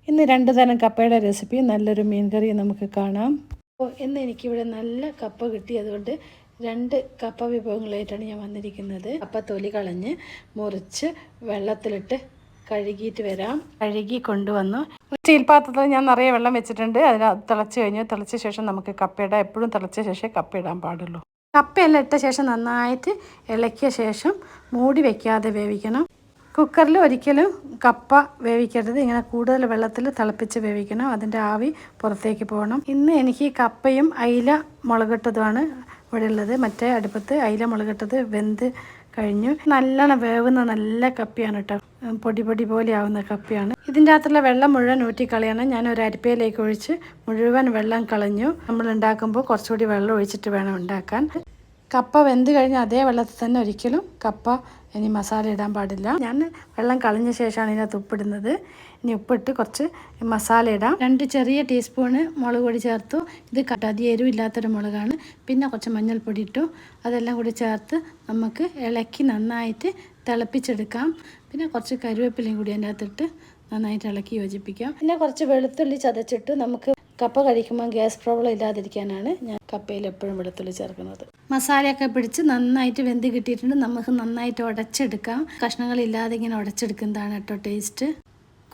ഇന്ന് 2 തരം കപ്പയുടെ റെസിപ്പി നല്ലൊരു മീൻ കറി നമുക്ക് കാണാം. അപ്പോൾ ഇന്ന് എനിക്കിവിടെ നല്ല കപ്പ കിട്ടി. അതുകൊണ്ട് 2 കപ്പ വിഭവങ്ങളായിട്ടാണ് ഞാൻ വന്നിരിക്കുന്നത്. കപ്പ തൊലി കളഞ്ഞ് മുറിച്ച് വെള്ളത്തിലിട്ട് കഴുകിയിട്ട് വരാം. കഴുകി കൊണ്ടുവന്നു സ്റ്റീൽ പാത്രത്തിൽ ഞാൻ നിറയെ വെള്ളം വെച്ചിട്ടുണ്ട്. അതിന് തിളച്ച് കഴിഞ്ഞു. തിളച്ച ശേഷം നമുക്ക് കപ്പയുടെ എപ്പോഴും തിളച്ച ശേഷം കപ്പ ഇടാൻ പാടുള്ളൂ. കപ്പയെല്ലാം ഇട്ട ശേഷം നന്നായിട്ട് ഇളക്കിയ ശേഷം മൂടി വയ്ക്കാതെ വേവിക്കണം. കുക്കറിൽ ഒരിക്കലും കപ്പ വേവിക്കരുത്. ഇങ്ങനെ കൂടുതൽ വെള്ളത്തിൽ തിളപ്പിച്ച് വേവിക്കണം. അതിൻ്റെ ആവി പുറത്തേക്ക് പോകണം. ഇന്ന് എനിക്ക് കപ്പയും അയില മുളകിട്ടതുമാണ് ഇവിടെ ഉള്ളത്. മറ്റേ അടുപ്പത്ത് അയില മുളകിട്ടത് വെന്ത് കഴിഞ്ഞു. നല്ലോണം വേവുന്ന നല്ല കപ്പയാണ് കേട്ടോ. പൊടി പോലെ ആവുന്ന കപ്പയാണ്. ഇതിൻ്റെ അകത്തുള്ള വെള്ളം മുഴുവൻ ഊറ്റിക്കളയണം. ഞാൻ ഒരു അരിപ്പയിലേക്ക് ഒഴിച്ച് മുഴുവൻ വെള്ളം കളഞ്ഞു. നമ്മൾ ഉണ്ടാക്കുമ്പോൾ കുറച്ചുകൂടി വെള്ളം ഒഴിച്ചിട്ട് വേണം ഉണ്ടാക്കാൻ. കപ്പ വെന്ത് കഴിഞ്ഞ് അതേ വെള്ളത്തിൽ തന്നെ ഒരിക്കലും കപ്പ ഇനി മസാല ഇടാൻ പാടില്ല. ഞാൻ വെള്ളം കളഞ്ഞ ശേഷമാണ് ഇതിനകത്ത് ഉപ്പിടുന്നത്. ഇനി ഉപ്പിട്ട് കുറച്ച് മസാല ഇടാം. 2 ചെറിയ ടീസ്പൂണ് മുളക് പൊടി ചേർത്തു. ഇത് അധികം എരിവില്ലാത്തൊരു മുളകാണ്. പിന്നെ കുറച്ച് മഞ്ഞൾപ്പൊടി ഇട്ടു. അതെല്ലാം കൂടി ചേർത്ത് നമുക്ക് ഇളക്കി നന്നായിട്ട് തിളപ്പിച്ചെടുക്കാം. പിന്നെ കുറച്ച് കറിവേപ്പിലയും കൂടി അതിൻ്റെ അകത്തിട്ട് നന്നായിട്ട് ഇളക്കി യോജിപ്പിക്കാം. പിന്നെ കുറച്ച് വെളുത്തുള്ളി ചതച്ചിട്ട് നമുക്ക് കപ്പ കഴിക്കുമ്പോൾ ഗ്യാസ് പ്രോബ്ലം ഇല്ലാതിരിക്കാനാണ് ഞാൻ കപ്പയിൽ എപ്പോഴും വെളുത്തുള്ളി ചേർക്കുന്നത്. മസാലയൊക്കെ പിടിച്ച് നന്നായിട്ട് വെന്ത് കിട്ടിയിട്ടുണ്ട്. നമുക്ക് നന്നായിട്ട് ഉടച്ചെടുക്കാം. കഷ്ണങ്ങളില്ലാതെ ഇങ്ങനെ ഉടച്ചെടുക്കുന്നതാണ് കേട്ടോ ടേസ്റ്റ്.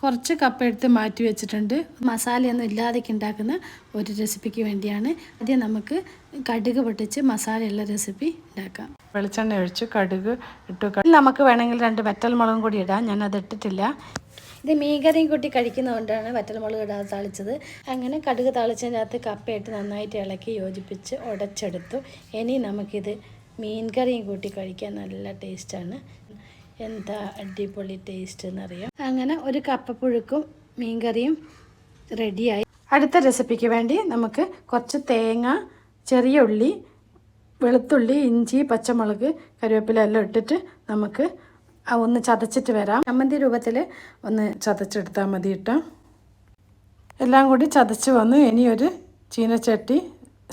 കുറച്ച് കപ്പ എടുത്ത് മാറ്റി വെച്ചിട്ടുണ്ട്. മസാലയൊന്നും ഇല്ലാതെയൊക്കെ ഉണ്ടാക്കുന്ന ഒരു റെസിപ്പിക്ക് വേണ്ടിയാണ്. ആദ്യം നമുക്ക് കടുക് പൊട്ടിച്ച് മസാലയുള്ള റെസിപ്പി ഉണ്ടാക്കാം. വെളിച്ചെണ്ണ ഒഴിച്ച് കടുക് ഇട്ടു. നമുക്ക് വേണമെങ്കിൽ 2 വറ്റൽമുളകും കൂടി ഇടാം. ഞാനത് ഇട്ടിട്ടില്ല. ഇത് മീൻകറിയും കൂട്ടി കഴിക്കുന്നതുകൊണ്ടാണ് വറ്റൽമുളക് ഇടാതെ താളിച്ചത്. അങ്ങനെ കടുക് താളിച്ചതിനകത്ത് കപ്പയിട്ട് നന്നായിട്ട് ഇളക്കി യോജിപ്പിച്ച് ഉടച്ചെടുത്തു. ഇനി നമുക്കിത് മീൻകറിയും കൂട്ടി കഴിക്കാൻ നല്ല ടേസ്റ്റാണ്. എന്താ അടിപൊളി ടേസ്റ്റ് എന്നറിയാം. അങ്ങനെ ഒരു കപ്പപ്പുഴുക്കും മീൻകറിയും റെഡിയായി. അടുത്ത റെസിപ്പിക്ക് വേണ്ടി നമുക്ക് കുറച്ച് തേങ്ങ, ചെറിയ ഉള്ളി, വെളുത്തുള്ളി, ഇഞ്ചി, പച്ചമുളക്, കറിവേപ്പില എല്ലാം ഇട്ടിട്ട് നമുക്ക് ഒന്ന് ചതച്ചിട്ട് വരാം. ചമ്മന്തി രൂപത്തിൽ ഒന്ന് ചതച്ചെടുത്താൽ മതി കേട്ടോ. എല്ലാം കൂടി ചതച്ച് വന്നു. ഇനി ഒരു ചീനച്ചട്ടി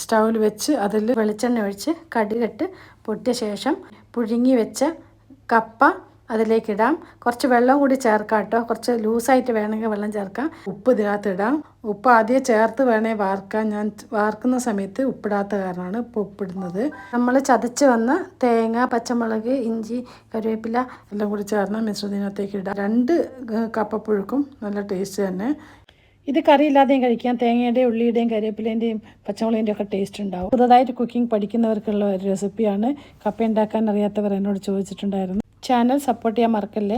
സ്റ്റൗവിൽ വെച്ച് അതിൽ വെളിച്ചെണ്ണ ഒഴിച്ച് കടുകിട്ട് പൊട്ടിയ ശേഷം പുഴുങ്ങി വെച്ച കപ്പ അതിലേക്കിടാം. കുറച്ച് വെള്ളം കൂടി ചേർക്കാം കേട്ടോ. കുറച്ച് ലൂസായിട്ട് വേണമെങ്കിൽ വെള്ളം ചേർക്കാം. ഉപ്പ് ഇതിനകത്ത് ഇടാം. ഉപ്പ് ആദ്യം ചേർത്ത് വേണേൽ വാർക്കാം. ഞാൻ വാർക്കുന്ന സമയത്ത് ഉപ്പിടാത്ത കാരണമാണ് ഇപ്പോൾ ഉപ്പിടുന്നത്. നമ്മൾ ചതച്ച് വന്ന തേങ്ങ, പച്ചമുളക്, ഇഞ്ചി, കറിവേപ്പില എല്ലാം കൂടി ചേർന്ന് മിശ്രിതത്തിനകത്തേക്ക് ഇടാം. 2 കപ്പപ്പുഴുക്കും നല്ല ടേസ്റ്റ് തന്നെ. ഇത് കറിയില്ലാതെയും കഴിക്കാം. തേങ്ങയുടെയും ഉള്ളിയുടെയും കറിവേപ്പിലേൻ്റെയും പച്ചമുളകിൻ്റെയും ഒക്കെ ടേസ്റ്റ് ഉണ്ടാവും. പുതുതായിട്ട് കുക്കിംഗ് പഠിക്കുന്നവർക്കുള്ള ഒരു റെസിപ്പിയാണ്. കപ്പ ഉണ്ടാക്കാൻ അറിയാത്തവർ എന്നോട് ചോദിച്ചിട്ടുണ്ടായിരുന്നു. ചാനൽ സപ്പോർട്ട് ചെയ്യാൻ മറക്കല്ലേ.